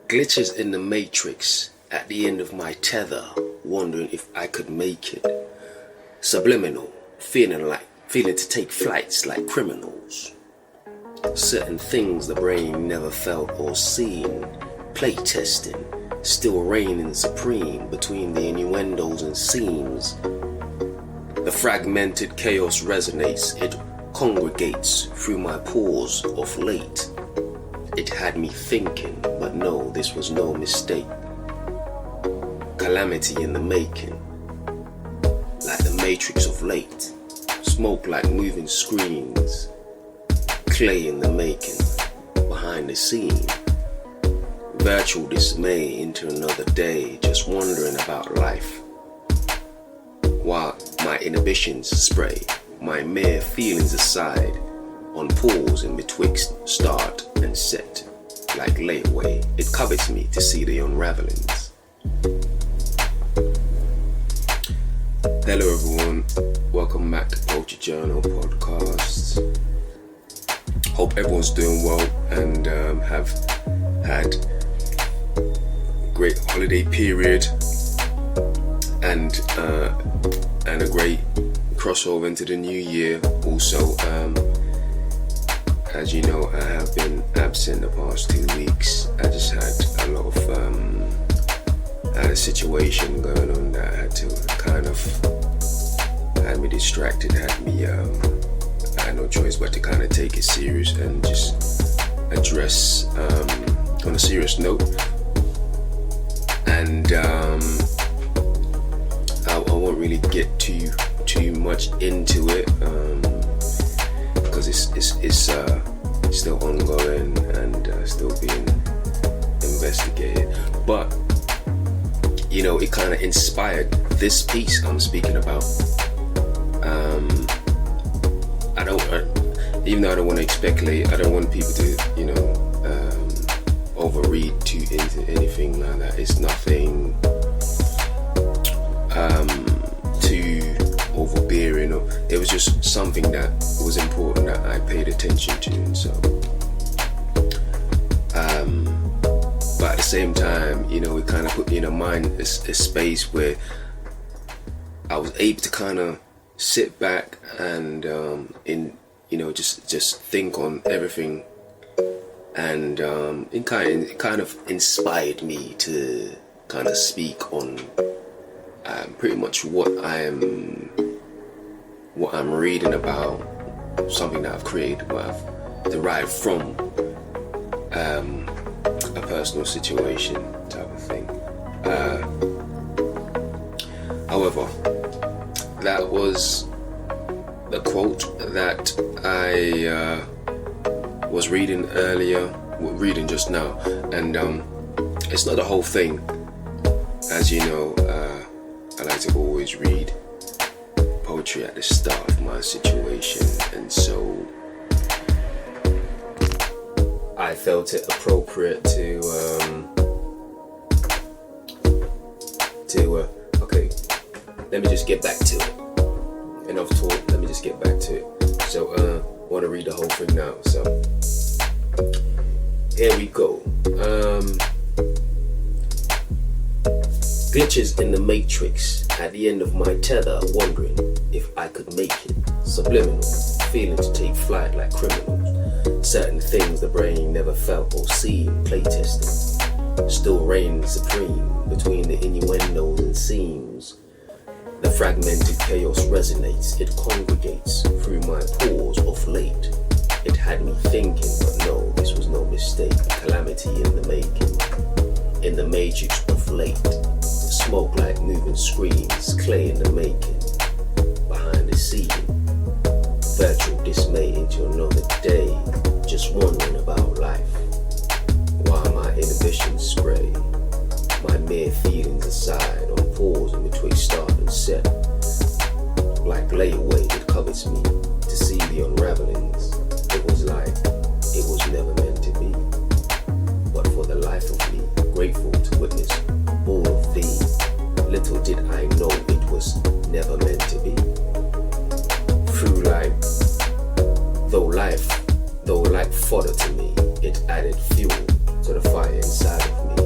Glitches in the matrix, at the end of my tether, wondering if I could make it. Subliminal, feeling to take flights like criminals. Certain things the brain never felt or seen. Playtesting, still reigning supreme between the innuendos and seams. The fragmented chaos resonates, it congregates through my pores of late. It had me thinking, but no, this was no mistake. Calamity in the making, like the matrix of late. Smoke like moving screens, clay in the making, behind the scene. Virtual dismay into another day, just wondering about life. While my inhibitions spray, my mere feelings aside, on pause in betwixt start and set, like layaway, it covets me to see the unravelings. Hello everyone, welcome back to Culture Journal Podcast. Hope everyone's doing well and have had a great holiday period and a great crossover into the new year. Also, as you know, I have been absent the past 2 weeks. I just had a lot of I had a situation going on that I had to kind of had me distracted, I had no choice but to kind of take it serious and just address on a serious note. And I won't really get too much into it because it's still ongoing and still being investigated. But you know, it kind of inspired this piece I'm speaking about. Even though I don't want to speculate, I don't want people to, overread too into anything like that. It's nothing too overbearing. It was just something that was important that I paid attention to, and so. But at the same time, it kind of put me in a space where I was able to kind of sit back and just think on everything, and it kind of inspired me to kind of speak on pretty much what I'm reading about, something that I've created, what I've derived from a personal situation type of thing. However, that was the quote that I was reading just now, and it's not the whole thing. As you know, I like to always read poetry at the start of my situation, and so I felt it appropriate to okay, let me just get back to it. Enough talk, let me just get back to it. So I want to read the whole thing now, so here we go. Glitches in the matrix, at the end of my tether, wondering if I could make it. Subliminal, feeling to take flight like criminals. Certain things the brain never felt or seen. Playtesting, still reigning supreme between the innuendos and seams. The fragmented chaos resonates, it congregates through my pores of late. It had me thinking, but no, this was no mistake. Calamity in the making, in the matrix of late. Smoke like moving screens, clay in the making, behind the scene. Virtual dismay into another day, just wondering about life. While my inhibitions spray, my mere feelings aside, on pause in between start and set. Like layaway, it covets me to see the unravelings. It was like it was never meant to be. But for the life of me, grateful to witness all of thee. Little did I know it was never meant to be. Through life, though like fodder to me, it added fuel to the fire inside of me.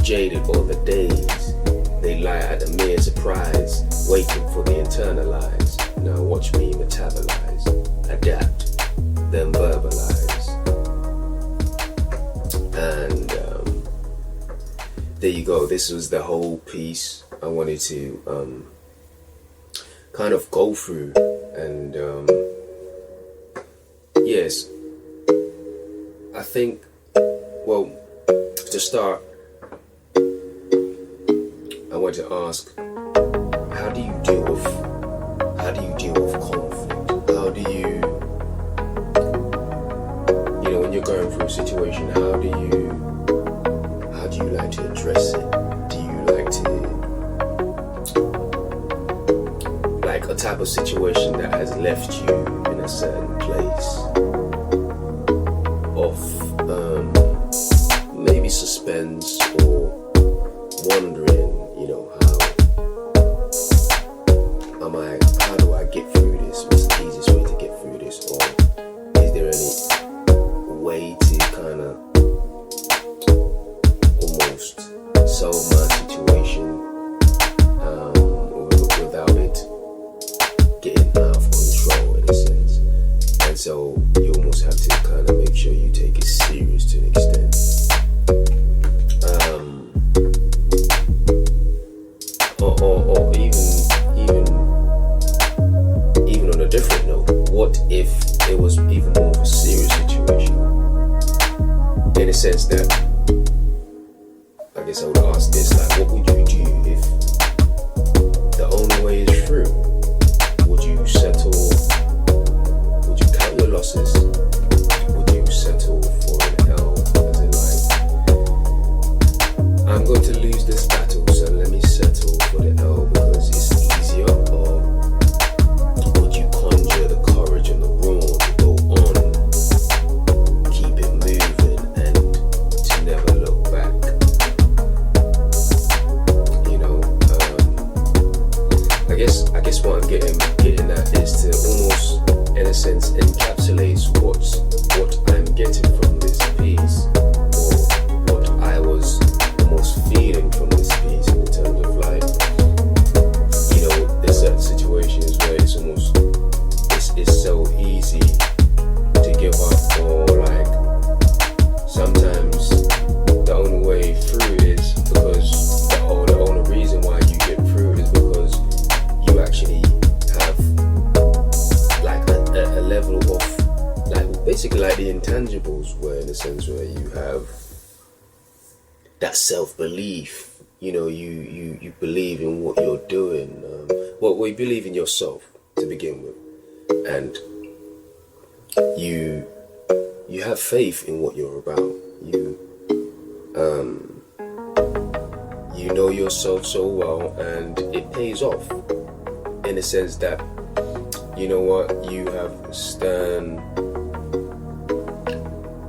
jaded all the days. They lie at the mere surprise, waiting for the internalize. Now watch me metabolize, adapt, then verbalize. And there you go. This was the whole piece I wanted to kind of go through. And yes, I think, well, to start, I want to ask, how do you deal with conflict? How do you when you're going through a situation, how do you like to address it? Do you like to, like, a type of situation that has left you in a certain place of maybe suspense or wondering, how do I get through this? What's the easiest way to get through this? Or is there any way to kind of almost solve my situation without it getting out of control, in a sense? And so you almost have to kind of make sure you take it serious to an extent. Or even on a different note, what if it was even more of a serious situation? In a sense that, I guess I would ask this, like, what would you do if the only way is through? Would you settle? Would you count your losses? Would you settle for an L, as in, like, I'm going to lose this battle, so let me settle for the L because it's easier? Or would you conjure the courage and the brawn to go on, keep it moving, and to never look back? I guess what I'm getting at is to almost, in a sense, encapsulate what I'm getting from this piece, or what I was almost feeling from this piece, in terms of, like, there's certain situations where it's almost it's so easy to give up, or, like, sometimes the only way through is because the only reason why you get through is because you actually have, like, a level of, like, basically like the intangibles, where, in a sense, where you have that self-belief. You believe in what you're doing. We believe in yourself to begin with, and you have faith in what you're about. You know yourself so well, and it pays off, in a sense that, you have stern.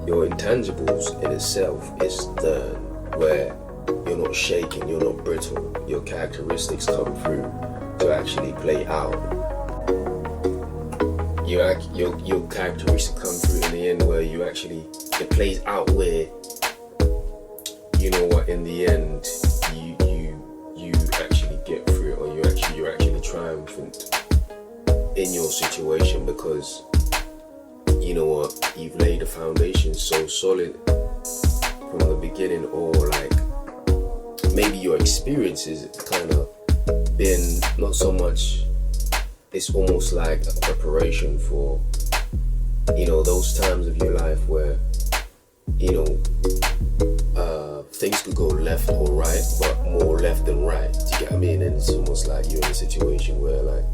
Your intangibles in itself is stern, where you're not shaken, you're not brittle. Your characteristics come through to actually play out. Your characteristics come through in the end, where it plays out, where, in the end, you actually get through it, or you're actually triumphant in your situation, because you've laid the foundation so solid from the beginning, or, like, maybe your experiences kind of been not so much, it's almost like a preparation for, those times of your life where, things could go left or right, but more left than right. Do you get what I mean? And it's almost like you're in a situation where, like,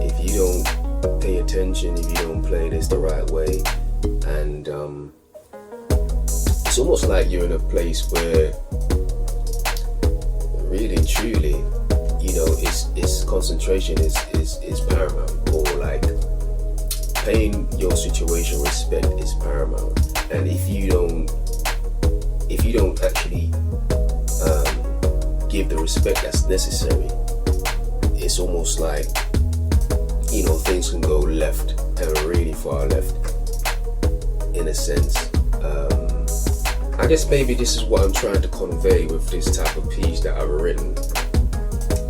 if you don't pay attention, if you don't play this the right way, and it's almost like you're in a place where, really and truly, it's concentration is paramount, or, like, paying your situation respect is paramount. And if you don't actually give the respect that's necessary, it's almost like, things can go left, and really far left, in a sense. I I guess maybe this is what I'm trying to convey with this type of piece that I've written,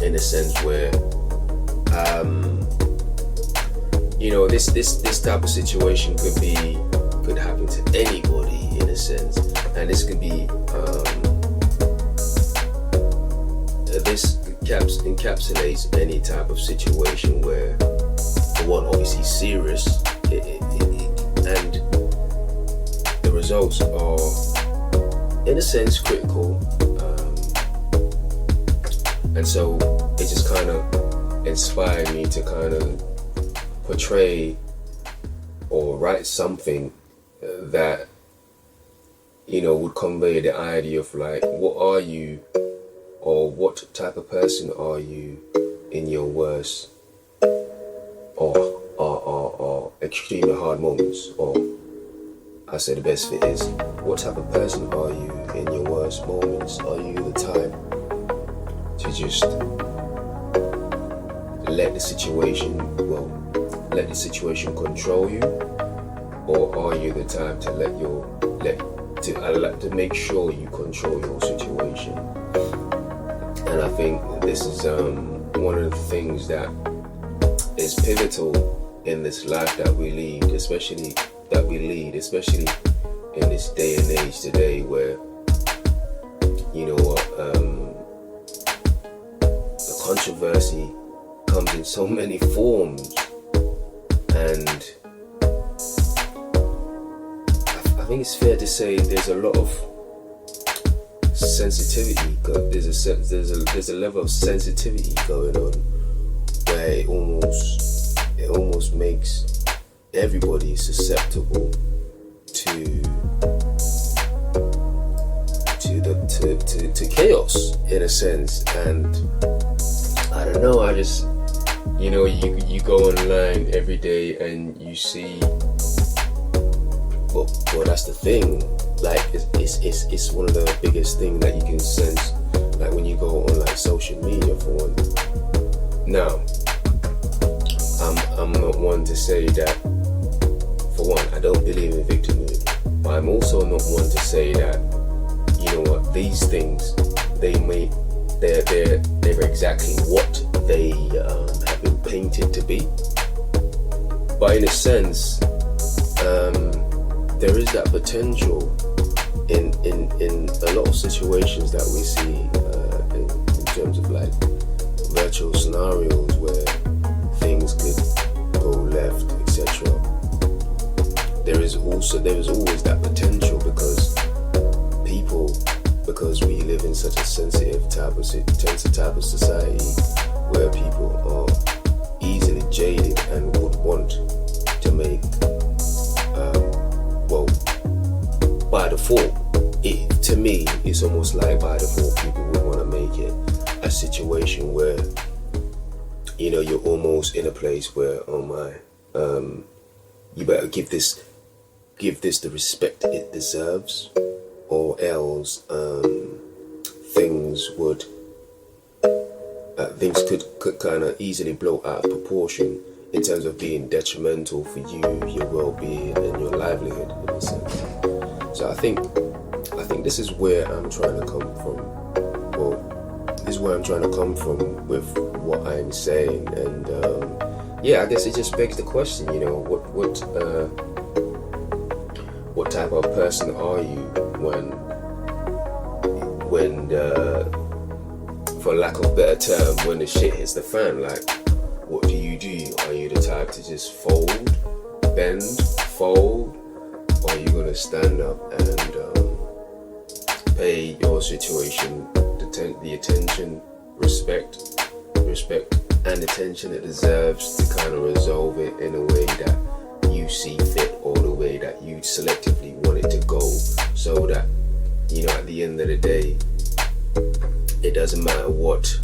in a sense where, this type of situation could happen to anybody, in a sense, and this could be this encapsulates any type of situation where, for one, obviously serious, and the results are, in a sense, critical, and so it just kind of inspired me to kind of portray or write something that would convey the idea of like, what are you, or what type of person are you in your worst or extremely hard moments? Or I say the best fit is, what type of person are you in your worst moments? Are you the type to just let the situation control you, or are you the type to to make sure you control your situation? And I think this is one of the things that is pivotal in this life that we lead, especially in this day and age today, where the controversy comes in so many forms, and I think it's fair to say there's a lot of sensitivity. There's a level of sensitivity going on where it almost makes everybody susceptible to chaos, in a sense. And I don't know, I just you go online every day and you see, well that's the thing, like it's one of the biggest things that you can sense, like when you go on like social media, for one. Now, I'm not one to say that, for one, I don't believe in victimhood, but I'm also not one to say that, these things, they're exactly what they have been painted to be. But in a sense, there is that potential in a lot of situations that we see in terms of like virtual scenarios where things could go left, etc. There is always that potential, because we live in such a sensitive type of society where people are easily jaded and would want to make, by default, to me, it's almost like by default people would want to make it a situation where, you're almost in a place where, oh my, you better give this the respect it deserves, or else things could kind of easily blow out of proportion in terms of being detrimental for you, your well-being, and your livelihood, in a sense. So I think this is where I'm trying to come from. Well, this is where I'm trying to come from with what I'm saying, and I guess it just begs the question, what type of person are you when for lack of a better term, when the shit hits the fan? Like, what do? Are you the type to just bend, fold, or are you gonna stand up and pay your situation the attention, respect, and attention it deserves, to kind of resolve it in a way that you see fit, or the way that you selectively want it to go, so that at the end of the day, it doesn't matter what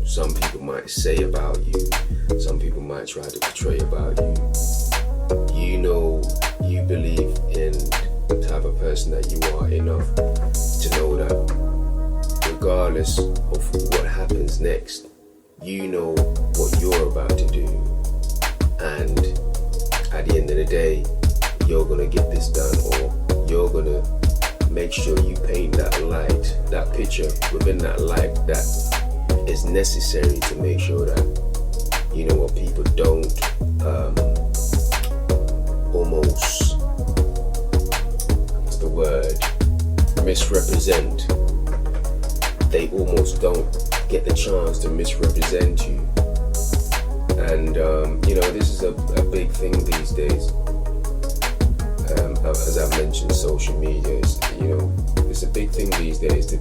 some people might say about you, some people might try to portray about you. You believe in the type of person that you are enough to know that regardless of what happens next, you know what you're about to do, and at the end of the day, you're gonna get this done, or you're gonna make sure you paint that light, that picture within that light that is necessary to make sure that, you know what, people don't almost, what's the word, misrepresent. They almost don't get the chance to misrepresent you. And you know, this is a big thing these days. As I've mentioned, social media is, you know, it's a big thing these days to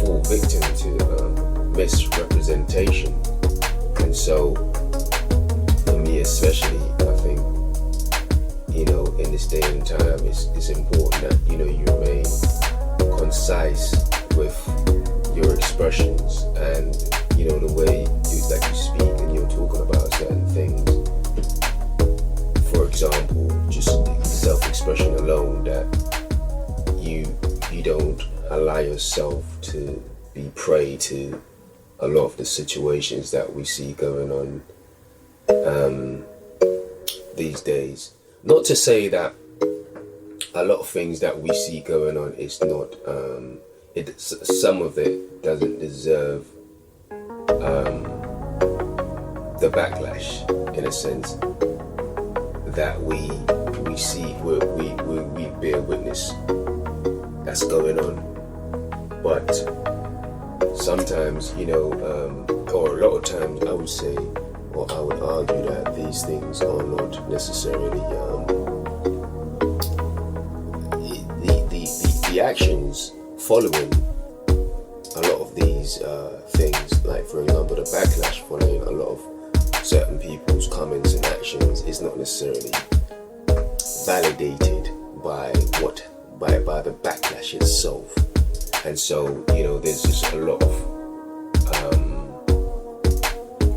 fall victim to misrepresentation. And so, for me especially, I think, you know, in this day and time, it's important that, you know, you remain concise with your expressions and, you know, the way that you speak and you're talking about certain things. For example, just self-expression alone, that you don't allow yourself to be prey to a lot of the situations that we see going on these days. Not to say that a lot of things that we see going on is not, some of it doesn't deserve the backlash, in a sense, that we see, we bear witness that's going on. But sometimes, you know, or a lot of times, I would say, or I would argue that these things are not necessarily the actions following a lot of these things, like for example the backlash following a lot of certain people's comments and actions, is not necessarily validated by the backlash itself. And so, you know, there's just a lot of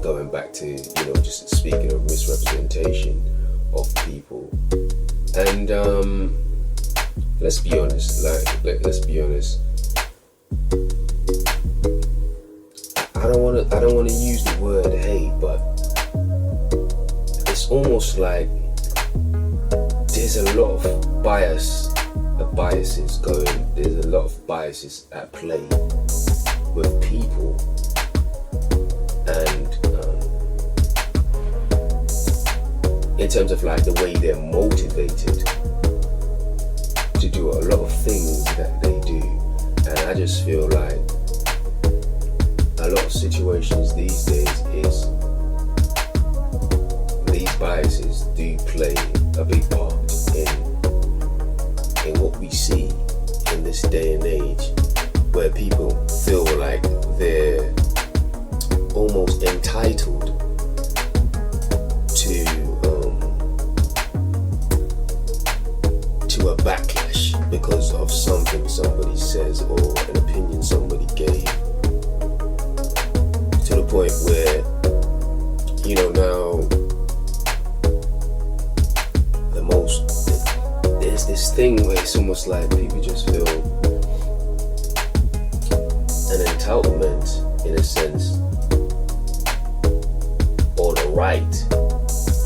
going back to, you know, just speaking of misrepresentation of people. And let's be honest, let's be honest. I don't want to use the word hate, but it's almost like there's a lot of biases going. There's a lot of biases at play with people, and in terms of like the way they're motivated to do a lot of things that they do. And I just feel like a lot of situations these days is these biases do play a big part in what we see in this day and age, where people feel like they're almost entitled to a backlash because of something somebody says or an opinion somebody gave, to the point where, you know, now there's this thing where it's almost like people just feel an entitlement, in a sense, or the right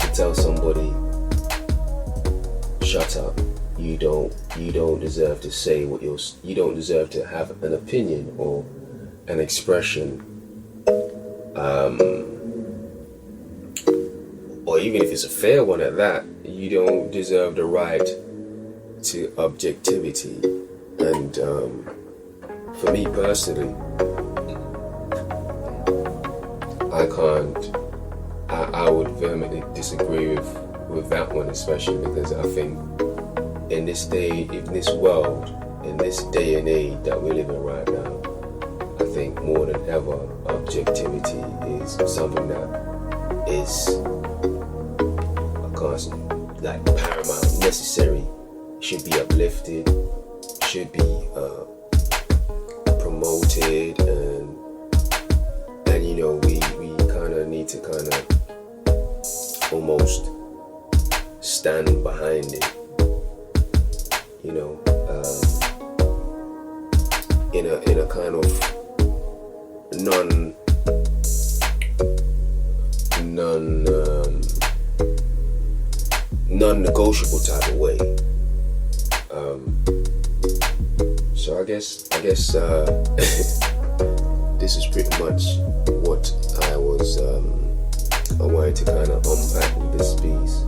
to tell somebody, shut up, you don't deserve to say what you don't deserve to have an opinion or an expression, or even if it's a fair one at that, you don't deserve the right to objectivity. And for me personally, I would vehemently disagree with that one, especially because I think in this day, in this world, in this day and age that we live in right now, I think more than ever, objectivity is something that is constant, like paramount, necessary, should be uplifted, should be promoted, and you know, we kind of need to kind of almost stand behind it, you know, in a kind of non-negotiable type of way. So I guess this is pretty much what I wanted to kind of unpack with this piece.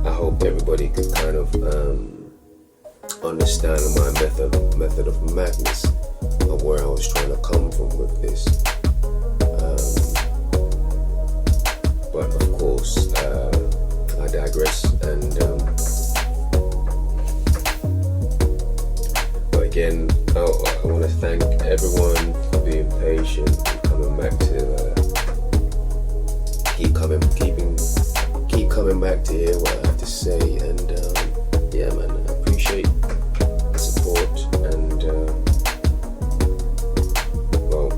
I hope everybody could kind of understand my method of madness, of where I was trying to come from with this. But of course, I digress. And but again, I want to thank everyone for being patient and coming back to keep coming back to hear what I have to say. And yeah, man, I appreciate the support. And well,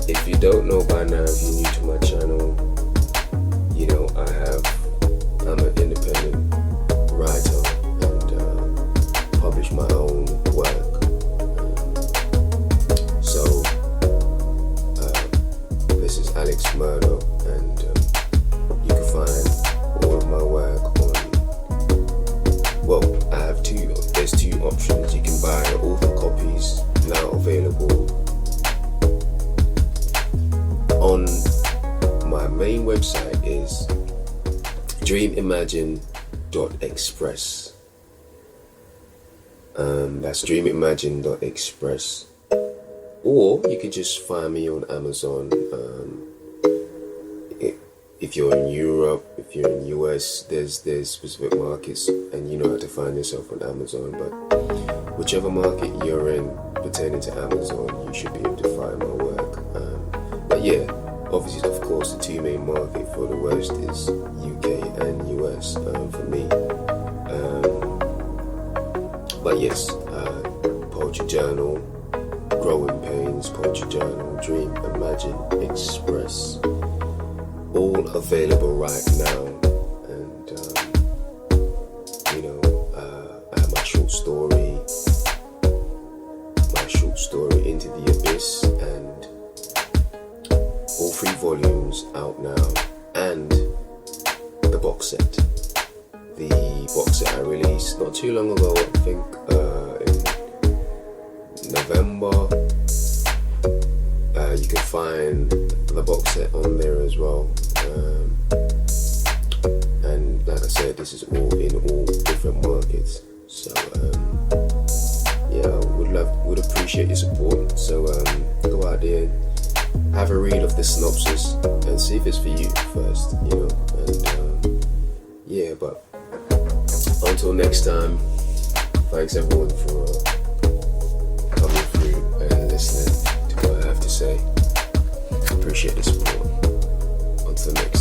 if you don't know by now, if you're new to my channel, you know I'm an independent writer and publish my own work. So this is Alex Murdo, and you can find all of my work on, well, there's two options. You can buy author copies now available on my main website is dreamimagine.express. That's dreamimagine.express. Or you could just find me on Amazon. If you're in Europe, if you're in US, there's specific markets, and you know how to find yourself on Amazon. But whichever market you're in pertaining to Amazon, you should be able to find my work. But yeah, obviously, of course, the two main market for the West is UK and US for me. But yes, Poetry Journal, Growing Pains, Poetry Journal, Dream, Imagine, Express, all available right now. And I have my short story Into the Abyss, and all 3 volumes out now, and the box set. The box set I released not too long ago, I think in November. You can find the box set on there as well. And like I said, this is all in all different markets. So yeah, I would appreciate your support. So go out there, have a read of the synopsis, and see if it's for you first, you know. And yeah, but until next time, thanks everyone for coming through and listening to what I have to say. Appreciate the support. Until next time.